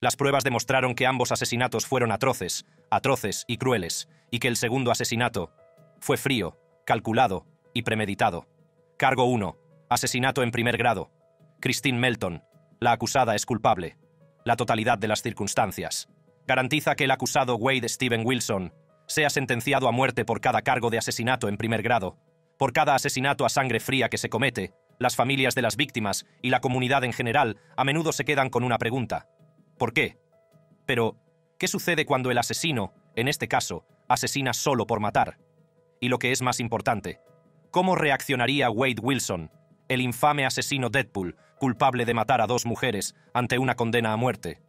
Las pruebas demostraron que ambos asesinatos fueron atroces y crueles, y que el segundo asesinato fue frío, calculado y premeditado. Cargo 1. Asesinato en primer grado. Christine Melton. La acusada es culpable. La totalidad de las circunstancias garantiza que el acusado Wade Steven Wilson sea sentenciado a muerte por cada cargo de asesinato en primer grado. Por cada asesinato a sangre fría que se comete, las familias de las víctimas y la comunidad en general a menudo se quedan con una pregunta. ¿Por qué? Pero, ¿qué sucede cuando el asesino, en este caso, asesina solo por matar? Y lo que es más importante, ¿cómo reaccionaría Wade Wilson, el infame asesino Deadpool, culpable de matar a 2 mujeres ante una condena a muerte?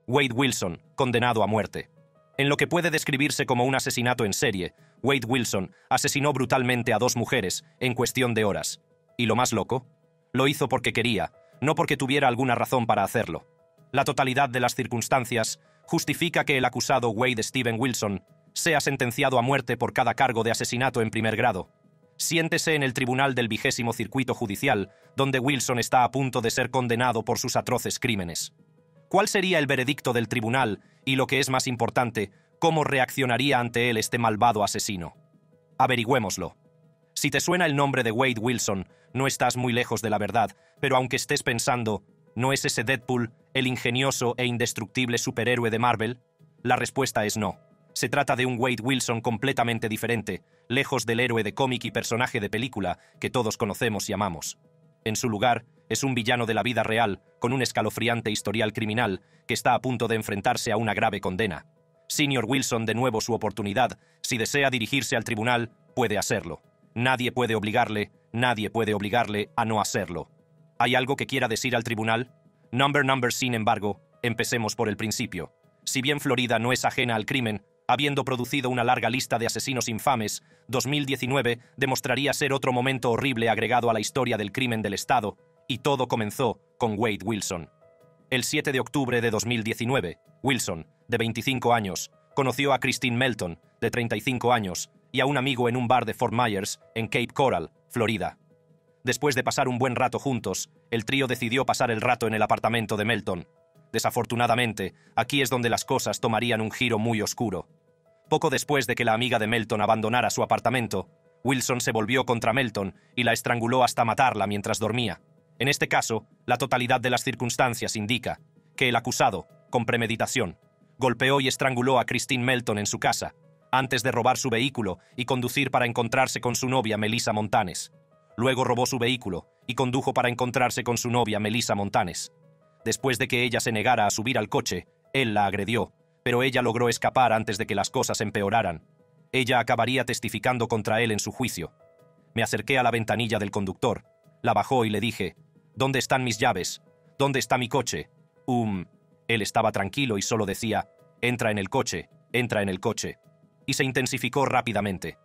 Wade Wilson, condenado a muerte. En lo que puede describirse como un asesinato en serie, Wade Wilson asesinó brutalmente a 2 mujeres en cuestión de horas. ¿Y lo más loco? Lo hizo porque quería, no porque tuviera alguna razón para hacerlo. La totalidad de las circunstancias justifica que el acusado Wade Steven Wilson sea sentenciado a muerte por cada cargo de asesinato en primer grado. Siéntese en el tribunal del 20º Circuito Judicial, donde Wilson está a punto de ser condenado por sus atroces crímenes. ¿Cuál sería el veredicto del tribunal y, lo que es más importante, cómo reaccionaría ante él este malvado asesino? Averigüémoslo. Si te suena el nombre de Wade Wilson, no estás muy lejos de la verdad, pero aunque estés pensando, ¿no es ese Deadpool el ingenioso e indestructible superhéroe de Marvel? La respuesta es no. Se trata de un Wade Wilson completamente diferente, lejos del héroe de cómic y personaje de película que todos conocemos y amamos. En su lugar, es un villano de la vida real, con un escalofriante historial criminal, que está a punto de enfrentarse a una grave condena. Senior Wilson, de nuevo su oportunidad. Si desea dirigirse al tribunal, puede hacerlo. Nadie puede obligarle a no hacerlo. ¿Hay algo que quiera decir al tribunal? Sin embargo, empecemos por el principio. Si bien Florida no es ajena al crimen, habiendo producido una larga lista de asesinos infames, 2019 demostraría ser otro momento horrible agregado a la historia del crimen del Estado, y todo comenzó con Wade Wilson. El 7 de octubre de 2019, Wilson, de 25 años, conoció a Christine Melton, de 35 años, y a un amigo en un bar de Fort Myers, en Cape Coral, Florida. Después de pasar un buen rato juntos, el trío decidió pasar el rato en el apartamento de Melton. Desafortunadamente, aquí es donde las cosas tomarían un giro muy oscuro. Poco después de que la amiga de Melton abandonara su apartamento, Wilson se volvió contra Melton y la estranguló hasta matarla mientras dormía. En este caso, la totalidad de las circunstancias indica que el acusado, con premeditación, golpeó y estranguló a Christine Melton en su casa, antes de robar su vehículo y conducir para encontrarse con su novia Melissa Montanes. Luego robó su vehículo y condujo para encontrarse con su novia Melissa Montanes. Después de que ella se negara a subir al coche, él la agredió, pero ella logró escapar antes de que las cosas empeoraran. Ella acabaría testificando contra él en su juicio. Me acerqué a la ventanilla del conductor, la bajó y le dije: ¿Dónde están mis llaves? ¿Dónde está mi coche? Él estaba tranquilo y solo decía: entra en el coche, entra en el coche. Y se intensificó rápidamente.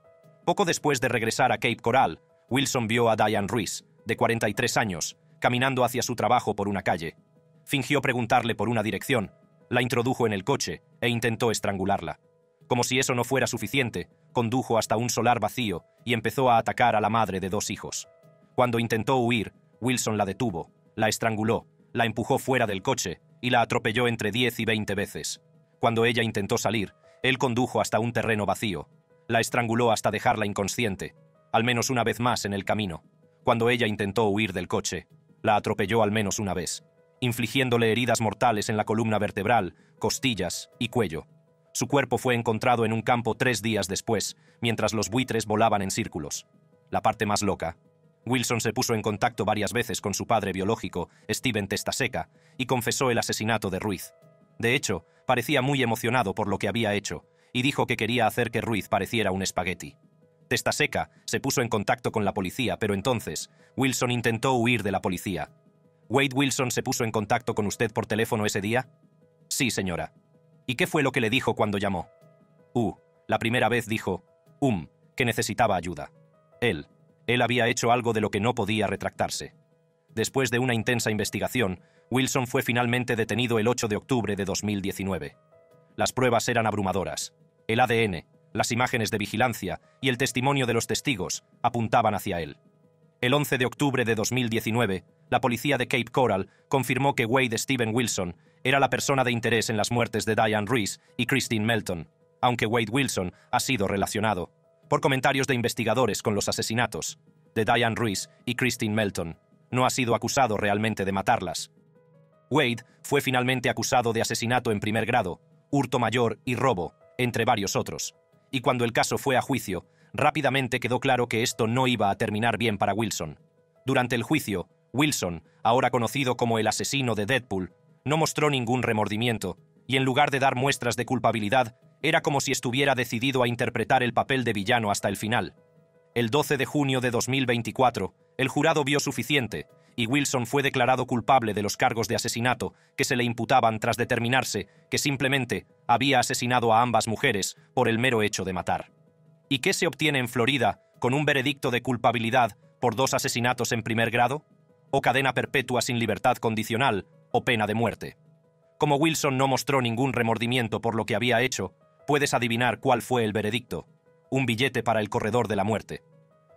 Poco después de regresar a Cape Coral, Wilson vio a Diane Ruiz, de 43 años, caminando hacia su trabajo por una calle. Fingió preguntarle por una dirección, la introdujo en el coche e intentó estrangularla. Como si eso no fuera suficiente, condujo hasta un solar vacío y empezó a atacar a la madre de 2 hijos. Cuando intentó huir, Wilson la detuvo, la estranguló, la empujó fuera del coche y la atropelló entre 10 y 20 veces. Cuando ella intentó salir, él condujo hasta un terreno vacío. La estranguló hasta dejarla inconsciente, al menos una vez más en el camino. Cuando ella intentó huir del coche, la atropelló al menos una vez, infligiéndole heridas mortales en la columna vertebral, costillas y cuello. Su cuerpo fue encontrado en un campo 3 días después, mientras los buitres volaban en círculos. La parte más loca: Wilson se puso en contacto varias veces con su padre biológico, Steven Testaseca, y confesó el asesinato de Ruiz. De hecho, parecía muy emocionado por lo que había hecho, y dijo que quería hacer que Ruiz pareciera un espagueti. Testaseca se puso en contacto con la policía, pero entonces Wilson intentó huir de la policía. ¿Wade Wilson se puso en contacto con usted por teléfono ese día? Sí, señora. ¿Y qué fue lo que le dijo cuando llamó? La primera vez dijo, que necesitaba ayuda. Él había hecho algo de lo que no podía retractarse. Después de una intensa investigación, Wilson fue finalmente detenido el 8 de octubre de 2019. Las pruebas eran abrumadoras. El ADN, las imágenes de vigilancia y el testimonio de los testigos apuntaban hacia él. El 11 de octubre de 2019, La policía de Cape Coral confirmó que Wade Steven Wilson era la persona de interés en las muertes de Diane Reese y Christine Melton, aunque Wade Wilson ha sido relacionado, por comentarios de investigadores, con los asesinatos de Diane Reese y Christine Melton. No ha sido acusado realmente de matarlas. Wade fue finalmente acusado de asesinato en primer grado, hurto mayor y robo, entre varios otros. Y cuando el caso fue a juicio, rápidamente quedó claro que esto no iba a terminar bien para Wilson. Durante el juicio, Wilson, ahora conocido como el asesino de Deadpool, no mostró ningún remordimiento, y en lugar de dar muestras de culpabilidad, era como si estuviera decidido a interpretar el papel de villano hasta el final. El 12 de junio de 2024, el jurado vio suficiente, y Wilson fue declarado culpable de los cargos de asesinato que se le imputaban tras determinarse que simplemente había asesinado a ambas mujeres por el mero hecho de matar. ¿Y qué se obtiene en Florida con un veredicto de culpabilidad por 2 asesinatos en primer grado? ¿O cadena perpetua sin libertad condicional o pena de muerte? Como Wilson no mostró ningún remordimiento por lo que había hecho, puedes adivinar cuál fue el veredicto: un billete para el corredor de la muerte.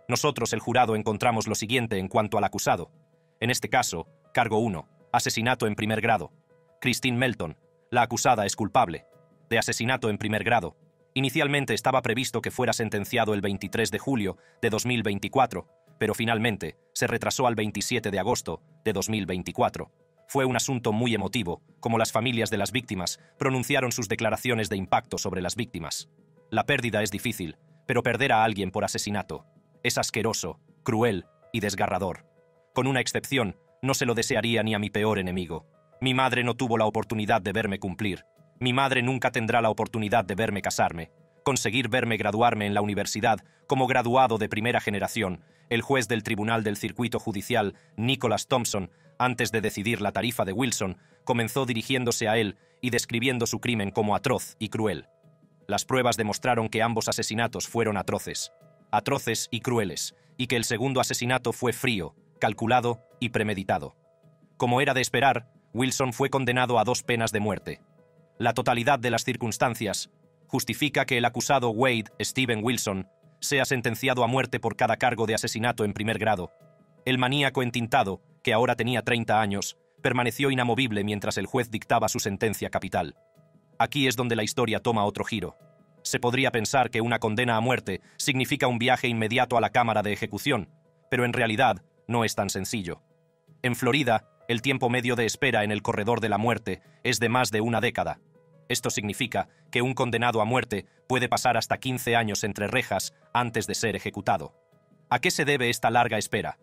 Nosotros, el jurado, encontramos lo siguiente en cuanto al acusado. En este caso, cargo 1, asesinato en primer grado. Christine Melton, la acusada, es culpable de asesinato en primer grado. Inicialmente estaba previsto que fuera sentenciado el 23 de julio de 2024, pero finalmente se retrasó al 27 de agosto de 2024. Fue un asunto muy emotivo, como las familias de las víctimas pronunciaron sus declaraciones de impacto sobre las víctimas. La pérdida es difícil, pero perder a alguien por asesinato es asqueroso, cruel y desgarrador. Con una excepción, no se lo desearía ni a mi peor enemigo. Mi madre no tuvo la oportunidad de verme cumplir. Mi madre nunca tendrá la oportunidad de verme casarme, conseguir verme graduarme en la universidad como graduado de primera generación. El juez del Tribunal del Circuito Judicial, Nicholas Thompson, antes de decidir la tarifa de Wilson, comenzó dirigiéndose a él y describiendo su crimen como atroz y cruel. Las pruebas demostraron que ambos asesinatos fueron atroces y crueles, y que el segundo asesinato fue frío, calculado y premeditado. Como era de esperar, Wilson fue condenado a 2 penas de muerte. La totalidad de las circunstancias justifica que el acusado Wade Steven Wilson sea sentenciado a muerte por cada cargo de asesinato en primer grado. El maníaco entintado, que ahora tenía 30 años, permaneció inamovible mientras el juez dictaba su sentencia capital. Aquí es donde la historia toma otro giro. Se podría pensar que una condena a muerte significa un viaje inmediato a la cámara de ejecución, pero en realidad no es tan sencillo. En Florida, el tiempo medio de espera en el corredor de la muerte es de más de 1 década. Esto significa que un condenado a muerte puede pasar hasta 15 años entre rejas antes de ser ejecutado. ¿A qué se debe esta larga espera?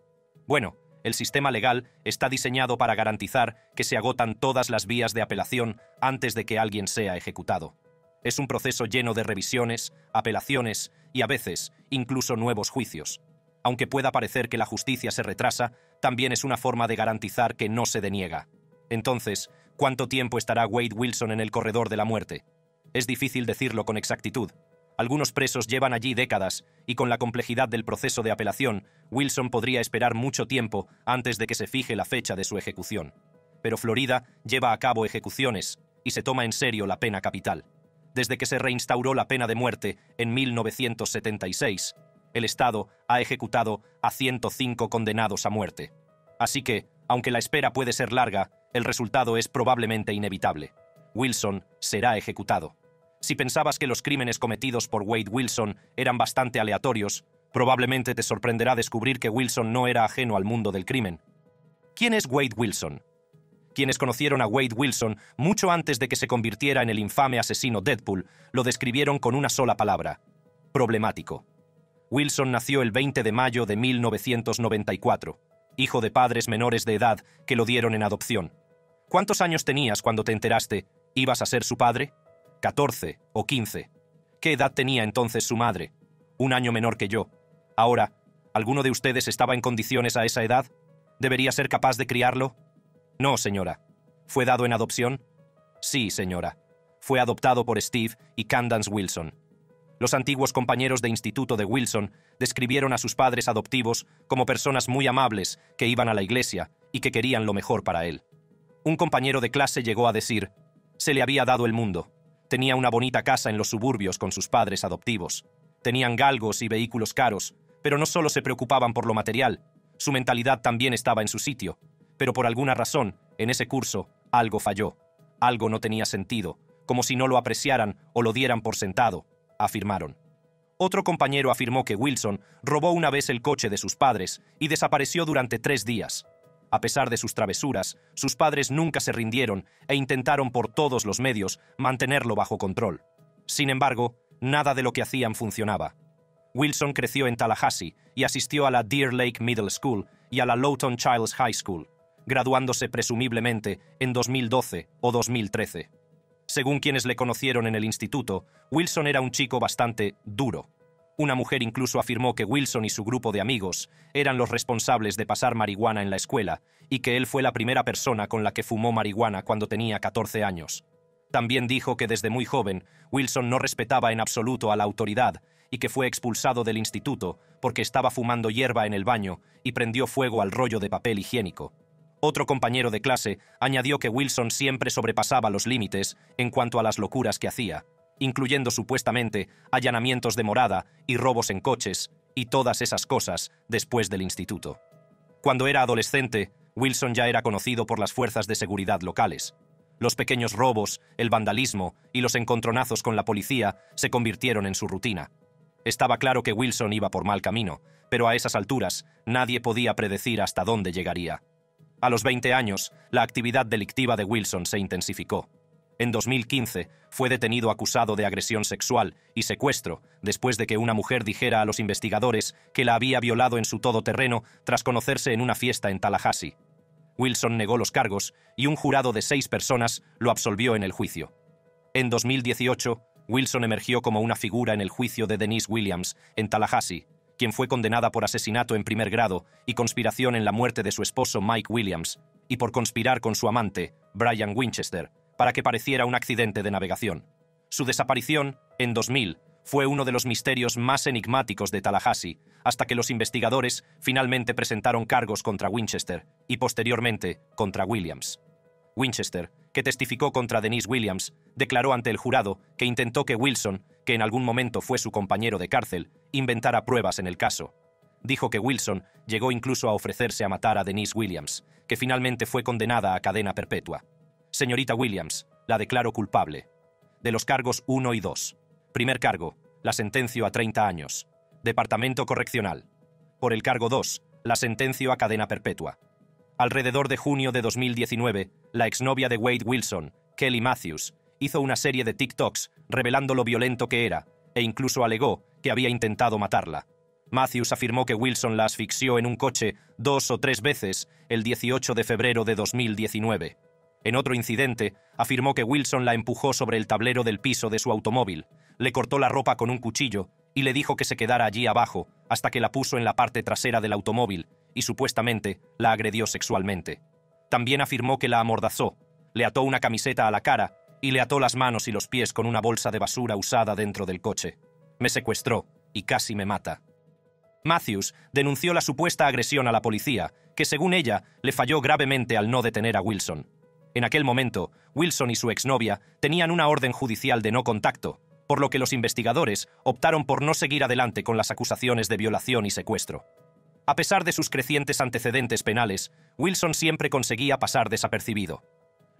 Bueno, el sistema legal está diseñado para garantizar que se agotan todas las vías de apelación antes de que alguien sea ejecutado. Es un proceso lleno de revisiones, apelaciones y, a veces, incluso nuevos juicios. Aunque pueda parecer que la justicia se retrasa, también es una forma de garantizar que no se deniega. Entonces, ¿cuánto tiempo estará Wade Wilson en el corredor de la muerte? Es difícil decirlo con exactitud. Algunos presos llevan allí décadas, y con la complejidad del proceso de apelación, Wilson podría esperar mucho tiempo antes de que se fije la fecha de su ejecución. Pero Florida lleva a cabo ejecuciones, y se toma en serio la pena capital. Desde que se reinstauró la pena de muerte en 1976, el Estado ha ejecutado a 105 condenados a muerte. Así que, aunque la espera puede ser larga, el resultado es probablemente inevitable. Wilson será ejecutado. Si pensabas que los crímenes cometidos por Wade Wilson eran bastante aleatorios, probablemente te sorprenderá descubrir que Wilson no era ajeno al mundo del crimen. ¿Quién es Wade Wilson? Quienes conocieron a Wade Wilson mucho antes de que se convirtiera en el infame asesino Deadpool lo describieron con una sola palabra: problemático. Wilson nació el 20 de mayo de 1994, hijo de padres menores de edad que lo dieron en adopción. ¿Cuántos años tenías cuando te enteraste ibas a ser su padre? 14 o 15. ¿Qué edad tenía entonces su madre? 1 año menor que yo. Ahora, ¿alguno de ustedes estaba en condiciones a esa edad? ¿Debería ser capaz de criarlo? No, señora. ¿Fue dado en adopción? Sí, señora. Fue adoptado por Steve y Candace Wilson. Los antiguos compañeros de instituto de Wilson describieron a sus padres adoptivos como personas muy amables que iban a la iglesia y que querían lo mejor para él. Un compañero de clase llegó a decir: se le había dado el mundo. Tenía una bonita casa en los suburbios con sus padres adoptivos. Tenían galgos y vehículos caros, pero no solo se preocupaban por lo material. Su mentalidad también estaba en su sitio. Pero por alguna razón, en ese curso, algo falló. Algo no tenía sentido, como si no lo apreciaran o lo dieran por sentado, afirmaron. Otro compañero afirmó que Wilson robó una vez el coche de sus padres y desapareció durante 3 días. A pesar de sus travesuras, sus padres nunca se rindieron e intentaron por todos los medios mantenerlo bajo control. Sin embargo, nada de lo que hacían funcionaba. Wilson creció en Tallahassee y asistió a la Deer Lake Middle School y a la Lawton Childs High School, graduándose presumiblemente en 2012 o 2013. Según quienes le conocieron en el instituto, Wilson era un chico bastante duro. Una mujer incluso afirmó que Wilson y su grupo de amigos eran los responsables de pasar marihuana en la escuela y que él fue la primera persona con la que fumó marihuana cuando tenía 14 años. También dijo que desde muy joven Wilson no respetaba en absoluto a la autoridad y que fue expulsado del instituto porque estaba fumando hierba en el baño y prendió fuego al rollo de papel higiénico. Otro compañero de clase añadió que Wilson siempre sobrepasaba los límites en cuanto a las locuras que hacía, incluyendo supuestamente allanamientos de morada y robos en coches y todas esas cosas después del instituto. Cuando era adolescente, Wilson ya era conocido por las fuerzas de seguridad locales. Los pequeños robos, el vandalismo y los encontronazos con la policía se convirtieron en su rutina. Estaba claro que Wilson iba por mal camino, pero a esas alturas nadie podía predecir hasta dónde llegaría. A los 20 años, la actividad delictiva de Wilson se intensificó. En 2015, fue detenido acusado de agresión sexual y secuestro después de que una mujer dijera a los investigadores que la había violado en su todoterreno tras conocerse en una fiesta en Tallahassee. Wilson negó los cargos y un jurado de 6 personas lo absolvió en el juicio. En 2018, Wilson emergió como una figura en el juicio de Denise Williams en Tallahassee, quien fue condenada por asesinato en primer grado y conspiración en la muerte de su esposo Mike Williams, y por conspirar con su amante, Brian Winchester, para que pareciera un accidente de navegación. Su desaparición, en 2000, fue uno de los misterios más enigmáticos de Tallahassee, hasta que los investigadores finalmente presentaron cargos contra Winchester y posteriormente contra Williams. Winchester, que testificó contra Denise Williams, declaró ante el jurado que intentó que Wilson, que en algún momento fue su compañero de cárcel, inventara pruebas en el caso. Dijo que Wilson llegó incluso a ofrecerse a matar a Denise Williams, que finalmente fue condenada a cadena perpetua. Señorita Williams, la declaro culpable. De los cargos 1 y 2. Primer cargo, la sentencio a 30 años. Departamento Correccional. Por el cargo 2, la sentencio a cadena perpetua. Alrededor de junio de 2019, la exnovia de Wade Wilson, Kelly Matthews, hizo una serie de TikToks revelando lo violento que era, e incluso alegó que había intentado matarla. Matthews afirmó que Wilson la asfixió en un coche 2 o 3 veces el 18 de febrero de 2019. En otro incidente, afirmó que Wilson la empujó sobre el tablero del piso de su automóvil, le cortó la ropa con un cuchillo y le dijo que se quedara allí abajo hasta que la puso en la parte trasera del automóvil y supuestamente la agredió sexualmente. También afirmó que la amordazó, le ató una camiseta a la cara y le ató las manos y los pies con una bolsa de basura usada dentro del coche. Me secuestró y casi me mata. Matthews denunció la supuesta agresión a la policía, que según ella le falló gravemente al no detener a Wilson. En aquel momento, Wilson y su exnovia tenían una orden judicial de no contacto, por lo que los investigadores optaron por no seguir adelante con las acusaciones de violación y secuestro. A pesar de sus crecientes antecedentes penales, Wilson siempre conseguía pasar desapercibido.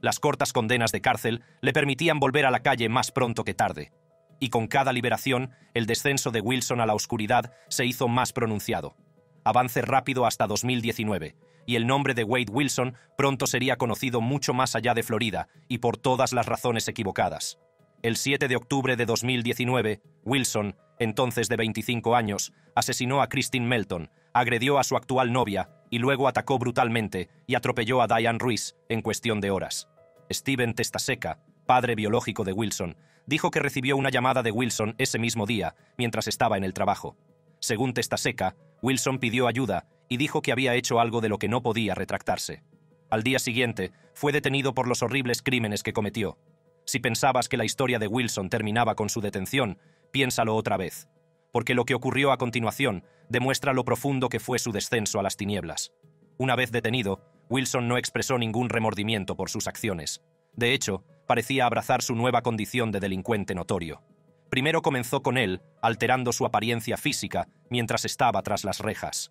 Las cortas condenas de cárcel le permitían volver a la calle más pronto que tarde. Y con cada liberación, el descenso de Wilson a la oscuridad se hizo más pronunciado. Avance rápido hasta 2019, y el nombre de Wade Wilson pronto sería conocido mucho más allá de Florida y por todas las razones equivocadas. El 7 de octubre de 2019, Wilson, entonces de 25 años, asesinó a Christine Melton, agredió a su actual novia y luego atacó brutalmente y atropelló a Diane Ruiz en cuestión de horas. Steven Testaseca, padre biológico de Wilson, dijo que recibió una llamada de Wilson ese mismo día mientras estaba en el trabajo. Según Testaseca, Wilson pidió ayuda y dijo que había hecho algo de lo que no podía retractarse. Al día siguiente, fue detenido por los horribles crímenes que cometió. Si pensabas que la historia de Wilson terminaba con su detención, piénsalo otra vez, porque lo que ocurrió a continuación demuestra lo profundo que fue su descenso a las tinieblas. Una vez detenido, Wilson no expresó ningún remordimiento por sus acciones. De hecho, parecía abrazar su nueva condición de delincuente notorio. Primero comenzó con él, alterando su apariencia física mientras estaba tras las rejas.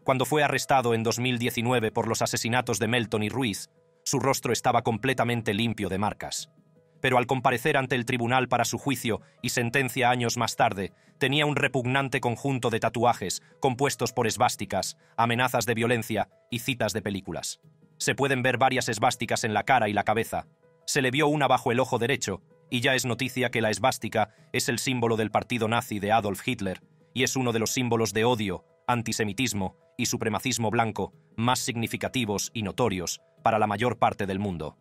Cuando fue arrestado en 2019 por los asesinatos de Melton y Ruiz, su rostro estaba completamente limpio de marcas. Pero al comparecer ante el tribunal para su juicio y sentencia años más tarde, tenía un repugnante conjunto de tatuajes compuestos por esvásticas, amenazas de violencia y citas de películas. Se pueden ver varias esvásticas en la cara y la cabeza. Se le vio una bajo el ojo derecho, y ya es noticia que la esvástica es el símbolo del partido nazi de Adolf Hitler y es uno de los símbolos de odio, antisemitismo y supremacismo blanco más significativos y notorios para la mayor parte del mundo.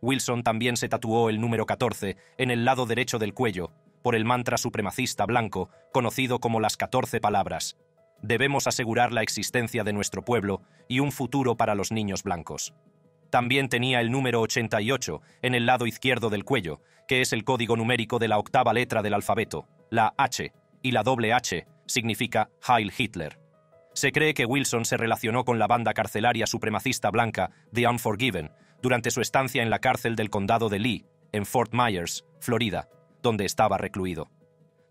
Wilson también se tatuó el número 14 en el lado derecho del cuello, por el mantra supremacista blanco conocido como las 14 palabras. Debemos asegurar la existencia de nuestro pueblo y un futuro para los niños blancos. También tenía el número 88 en el lado izquierdo del cuello, que es el código numérico de la octava letra del alfabeto, la H, y la doble H significa Heil Hitler. Se cree que Wilson se relacionó con la banda carcelaria supremacista blanca The Unforgiven durante su estancia en la cárcel del condado de Lee, en Fort Myers, Florida, donde estaba recluido.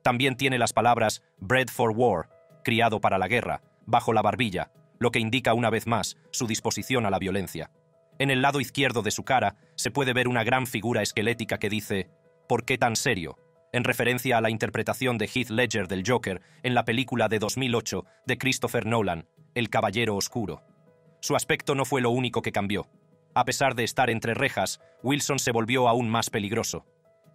También tiene las palabras Bred for War, criado para la guerra, bajo la barbilla, lo que indica una vez más su disposición a la violencia. En el lado izquierdo de su cara se puede ver una gran figura esquelética que dice «¿Por qué tan serio?», en referencia a la interpretación de Heath Ledger del Joker en la película de 2008 de Christopher Nolan, El Caballero Oscuro. Su aspecto no fue lo único que cambió. A pesar de estar entre rejas, Wilson se volvió aún más peligroso.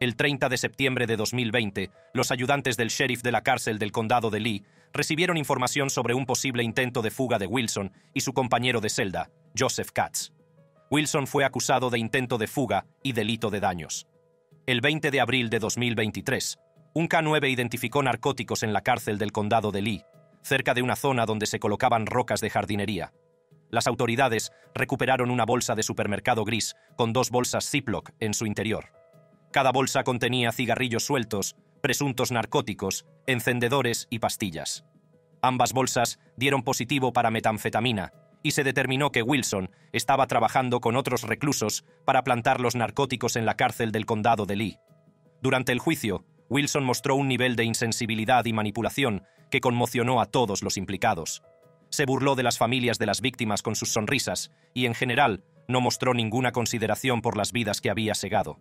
El 30 de septiembre de 2020, los ayudantes del sheriff de la cárcel del condado de Lee recibieron información sobre un posible intento de fuga de Wilson y su compañero de celda, Joseph Katz. Wilson fue acusado de intento de fuga y delito de daños. El 20 de abril de 2023, un K-9 identificó narcóticos en la cárcel del condado de Lee, cerca de una zona donde se colocaban rocas de jardinería. Las autoridades recuperaron una bolsa de supermercado gris con 2 bolsas Ziploc en su interior. Cada bolsa contenía cigarrillos sueltos, presuntos narcóticos, encendedores y pastillas. Ambas bolsas dieron positivo para metanfetamina y se determinó que Wilson estaba trabajando con otros reclusos para plantar los narcóticos en la cárcel del condado de Lee. Durante el juicio, Wilson mostró un nivel de insensibilidad y manipulación que conmocionó a todos los implicados. Se burló de las familias de las víctimas con sus sonrisas y, en general, no mostró ninguna consideración por las vidas que había segado.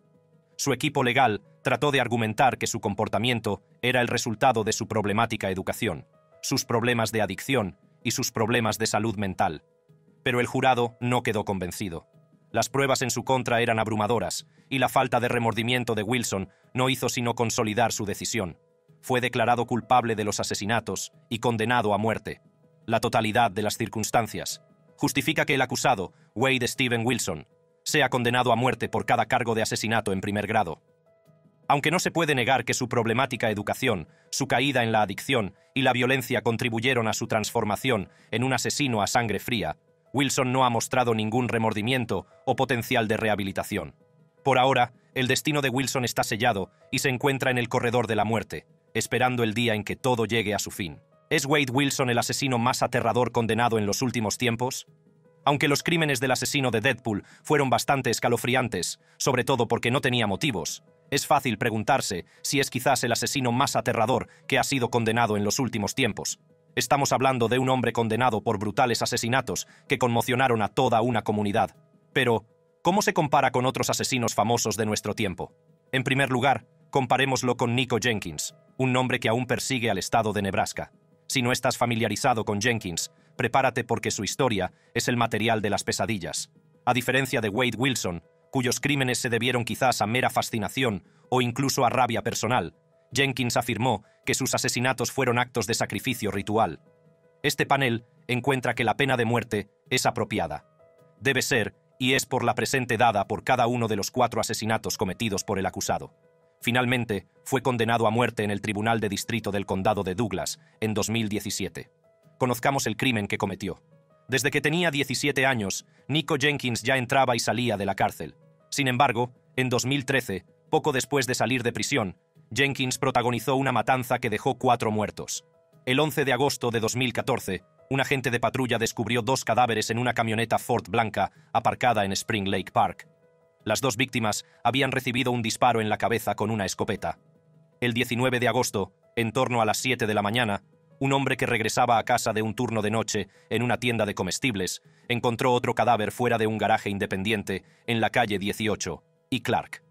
Su equipo legal trató de argumentar que su comportamiento era el resultado de su problemática educación, sus problemas de adicción y sus problemas de salud mental. Pero el jurado no quedó convencido. Las pruebas en su contra eran abrumadoras y la falta de remordimiento de Wilson no hizo sino consolidar su decisión. Fue declarado culpable de los asesinatos y condenado a muerte. La totalidad de las circunstancias justifica que el acusado, Wade Steven Wilson, sea condenado a muerte por cada cargo de asesinato en primer grado. Aunque no se puede negar que su problemática educación, su caída en la adicción y la violencia contribuyeron a su transformación en un asesino a sangre fría, Wilson no ha mostrado ningún remordimiento o potencial de rehabilitación. Por ahora, el destino de Wilson está sellado y se encuentra en el corredor de la muerte, esperando el día en que todo llegue a su fin. ¿Es Wade Wilson el asesino más aterrador condenado en los últimos tiempos? Aunque los crímenes del asesino de Deadpool fueron bastante escalofriantes, sobre todo porque no tenía motivos, es fácil preguntarse si es quizás el asesino más aterrador que ha sido condenado en los últimos tiempos. Estamos hablando de un hombre condenado por brutales asesinatos que conmocionaron a toda una comunidad. Pero, ¿cómo se compara con otros asesinos famosos de nuestro tiempo? En primer lugar, comparémoslo con Nico Jenkins, un nombre que aún persigue al estado de Nebraska. Si no estás familiarizado con Jenkins, prepárate porque su historia es el material de las pesadillas. A diferencia de Wade Wilson, cuyos crímenes se debieron quizás a mera fascinación o incluso a rabia personal, Jenkins afirmó que sus asesinatos fueron actos de sacrificio ritual. Este panel encuentra que la pena de muerte es apropiada. Debe ser, y es por la presente dada por cada uno de los 4 asesinatos cometidos por el acusado. Finalmente, fue condenado a muerte en el Tribunal de Distrito del Condado de Douglas en 2017. Conozcamos el crimen que cometió. Desde que tenía 17 años, Nico Jenkins ya entraba y salía de la cárcel. Sin embargo, en 2013, poco después de salir de prisión, Jenkins protagonizó una matanza que dejó 4 muertos. El 11 de agosto de 2014, un agente de patrulla descubrió 2 cadáveres en una camioneta Ford blanca aparcada en Spring Lake Park. Las 2 víctimas habían recibido un disparo en la cabeza con una escopeta. El 19 de agosto, en torno a las 7 de la mañana, un hombre que regresaba a casa de un turno de noche en una tienda de comestibles encontró otro cadáver fuera de un garaje independiente en la calle 18 y Clark.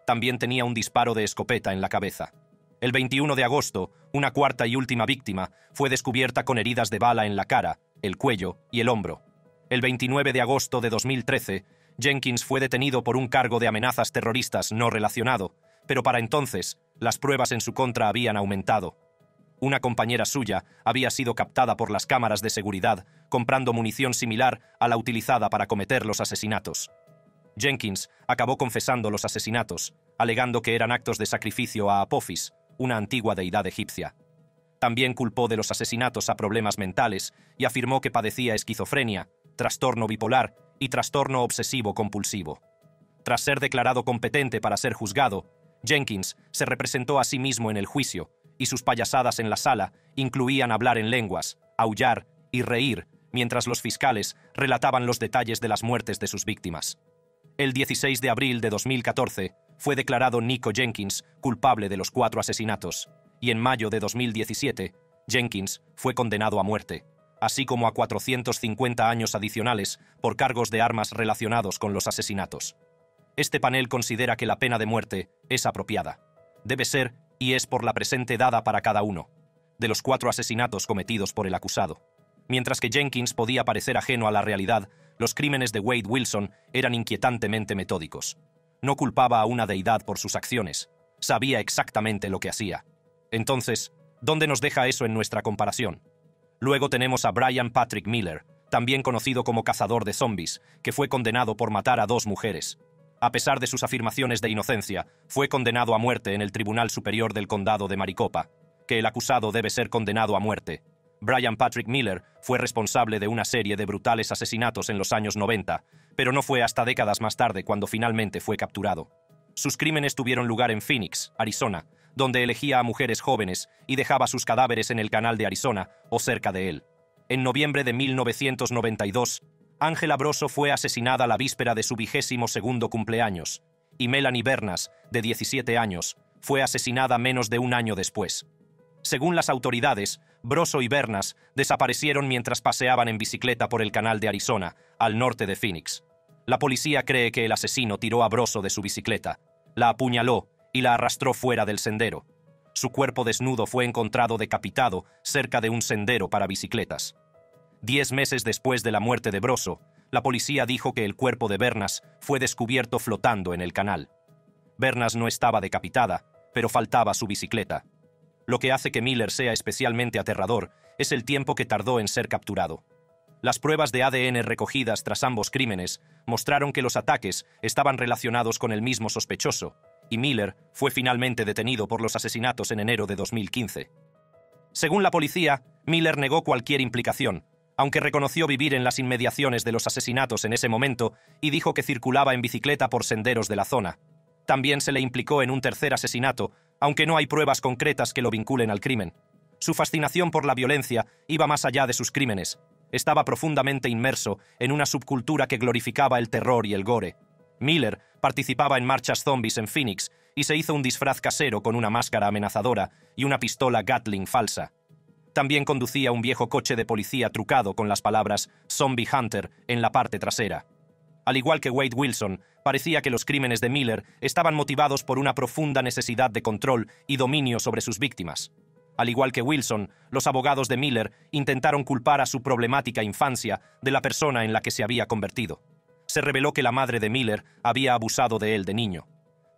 También tenía un disparo de escopeta en la cabeza. El 21 de agosto, una cuarta y última víctima fue descubierta con heridas de bala en la cara, el cuello y el hombro. El 29 de agosto de 2013, Jenkins fue detenido por un cargo de amenazas terroristas no relacionado, pero para entonces, las pruebas en su contra habían aumentado. Una compañera suya había sido captada por las cámaras de seguridad comprando munición similar a la utilizada para cometer los asesinatos. Jenkins acabó confesando los asesinatos, alegando que eran actos de sacrificio a Apophis, una antigua deidad egipcia. También culpó de los asesinatos a problemas mentales y afirmó que padecía esquizofrenia, trastorno bipolar y trastorno obsesivo-compulsivo. Tras ser declarado competente para ser juzgado, Jenkins se representó a sí mismo en el juicio, y sus payasadas en la sala incluían hablar en lenguas, aullar y reír, mientras los fiscales relataban los detalles de las muertes de sus víctimas. El 16 de abril de 2014 fue declarado Nico Jenkins culpable de los 4 asesinatos, y en mayo de 2017, Jenkins fue condenado a muerte, así como a 450 años adicionales por cargos de armas relacionados con los asesinatos. Este panel considera que la pena de muerte es apropiada. Debe ser y es por la presente dada para cada uno de los 4 asesinatos cometidos por el acusado. Mientras que Jenkins podía parecer ajeno a la realidad, los crímenes de Wade Wilson eran inquietantemente metódicos. No culpaba a una deidad por sus acciones. Sabía exactamente lo que hacía. Entonces, ¿dónde nos deja eso en nuestra comparación? Luego tenemos a Brian Patrick Miller, también conocido como cazador de zombies, que fue condenado por matar a 2 mujeres. A pesar de sus afirmaciones de inocencia, fue condenado a muerte en el Tribunal Superior del Condado de Maricopa, que el acusado debe ser condenado a muerte. Brian Patrick Miller fue responsable de una serie de brutales asesinatos en los años 90, pero no fue hasta décadas más tarde cuando finalmente fue capturado. Sus crímenes tuvieron lugar en Phoenix, Arizona, donde elegía a mujeres jóvenes y dejaba sus cadáveres en el canal de Arizona o cerca de él. En noviembre de 1992, Ángela Brosso fue asesinada la víspera de su 22º cumpleaños, y Melanie Bernas, de 17 años, fue asesinada menos de un año después. Según las autoridades, Brosso y Bernas desaparecieron mientras paseaban en bicicleta por el canal de Arizona, al norte de Phoenix. La policía cree que el asesino tiró a Brosso de su bicicleta, la apuñaló y la arrastró fuera del sendero. Su cuerpo desnudo fue encontrado decapitado cerca de un sendero para bicicletas. 10 meses después de la muerte de Brosso, la policía dijo que el cuerpo de Bernas fue descubierto flotando en el canal. Bernas no estaba decapitada, pero faltaba su bicicleta. Lo que hace que Miller sea especialmente aterrador es el tiempo que tardó en ser capturado. Las pruebas de ADN recogidas tras ambos crímenes mostraron que los ataques estaban relacionados con el mismo sospechoso, y Miller fue finalmente detenido por los asesinatos en enero de 2015. Según la policía, Miller negó cualquier implicación, aunque reconoció vivir en las inmediaciones de los asesinatos en ese momento y dijo que circulaba en bicicleta por senderos de la zona. También se le implicó en un tercer asesinato, aunque no hay pruebas concretas que lo vinculen al crimen. Su fascinación por la violencia iba más allá de sus crímenes. Estaba profundamente inmerso en una subcultura que glorificaba el terror y el gore. Miller participaba en marchas zombies en Phoenix y se hizo un disfraz casero con una máscara amenazadora y una pistola Gatling falsa. También conducía un viejo coche de policía trucado con las palabras Zombie Hunter en la parte trasera. Al igual que Wade Wilson, parecía que los crímenes de Miller estaban motivados por una profunda necesidad de control y dominio sobre sus víctimas. Al igual que Wilson, los abogados de Miller intentaron culpar a su problemática infancia de la persona en la que se había convertido. Se reveló que la madre de Miller había abusado de él de niño.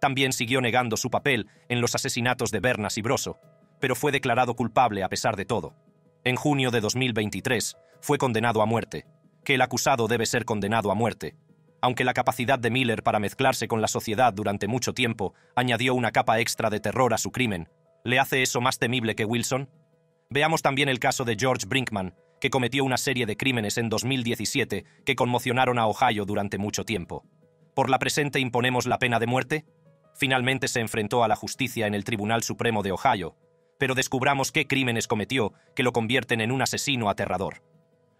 También siguió negando su papel en los asesinatos de Bernas y Brosso, pero fue declarado culpable a pesar de todo. En junio de 2023, fue condenado a muerte, que el acusado debe ser condenado a muerte. Aunque la capacidad de Miller para mezclarse con la sociedad durante mucho tiempo añadió una capa extra de terror a su crimen, ¿le hace eso más temible que Wilson? Veamos también el caso de George Brinkman, que cometió una serie de crímenes en 2017 que conmocionaron a Ohio durante mucho tiempo. ¿Por la presente imponemos la pena de muerte? Finalmente se enfrentó a la justicia en el Tribunal Supremo de Ohio, pero descubramos qué crímenes cometió que lo convierten en un asesino aterrador.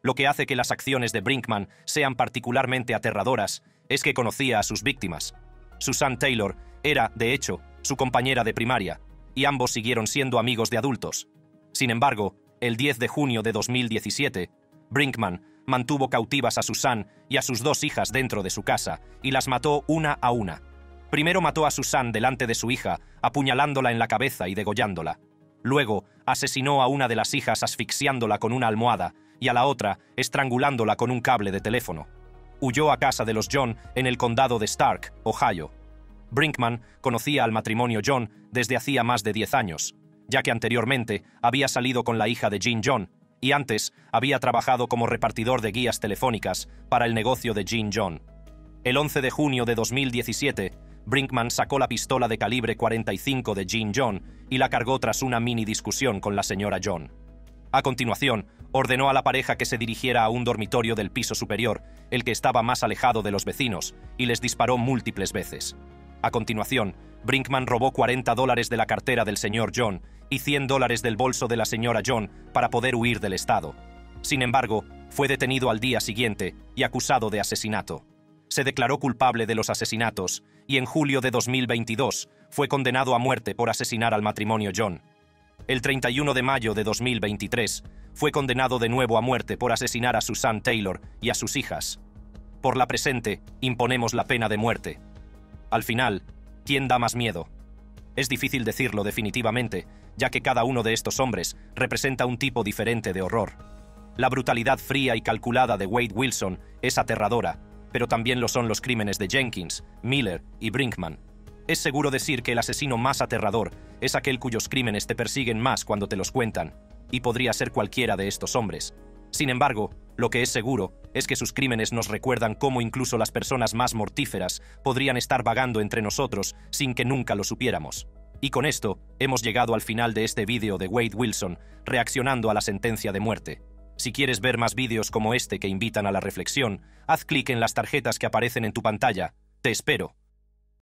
Lo que hace que las acciones de Brinkman sean particularmente aterradoras es que conocía a sus víctimas. Susan Taylor era, de hecho, su compañera de primaria, y ambos siguieron siendo amigos de adultos. Sin embargo, El 10 de junio de 2017, Brinkman mantuvo cautivas a Susan y a sus 2 hijas dentro de su casa y las mató una a una. Primero mató a Susan delante de su hija, apuñalándola en la cabeza y degollándola. Luego, asesinó a una de las hijas asfixiándola con una almohada y a la otra estrangulándola con un cable de teléfono. Huyó a casa de los John en el condado de Stark, Ohio. Brinkman conocía al matrimonio John desde hacía más de 10 años, ya que anteriormente había salido con la hija de Jean John y antes había trabajado como repartidor de guías telefónicas para el negocio de Jean John. El 11 de junio de 2017, Brinkman sacó la pistola de calibre 45 de Jean John y la cargó tras una mini discusión con la señora John. A continuación, ordenó a la pareja que se dirigiera a un dormitorio del piso superior, el que estaba más alejado de los vecinos, y les disparó múltiples veces. A continuación, Brinkman robó $40 de la cartera del señor John y $100 del bolso de la señora John para poder huir del estado. Sin embargo, fue detenido al día siguiente y acusado de asesinato. Se declaró culpable de los asesinatos y en julio de 2022 fue condenado a muerte por asesinar al matrimonio John. El 31 de mayo de 2023 fue condenado de nuevo a muerte por asesinar a Susan Taylor y a sus hijas. Por la presente, imponemos la pena de muerte. Al final, ¿quién da más miedo? Es difícil decirlo definitivamente, ya que cada uno de estos hombres representa un tipo diferente de horror. La brutalidad fría y calculada de Wade Wilson es aterradora, pero también lo son los crímenes de Jenkins, Miller y Brinkman. Es seguro decir que el asesino más aterrador es aquel cuyos crímenes te persiguen más cuando te los cuentan, y podría ser cualquiera de estos hombres. Sin embargo, lo que es seguro es que sus crímenes nos recuerdan cómo incluso las personas más mortíferas podrían estar vagando entre nosotros sin que nunca lo supiéramos. Y con esto, hemos llegado al final de este vídeo de Wade Wilson reaccionando a la sentencia de muerte. Si quieres ver más vídeos como este que invitan a la reflexión, haz clic en las tarjetas que aparecen en tu pantalla. Te espero.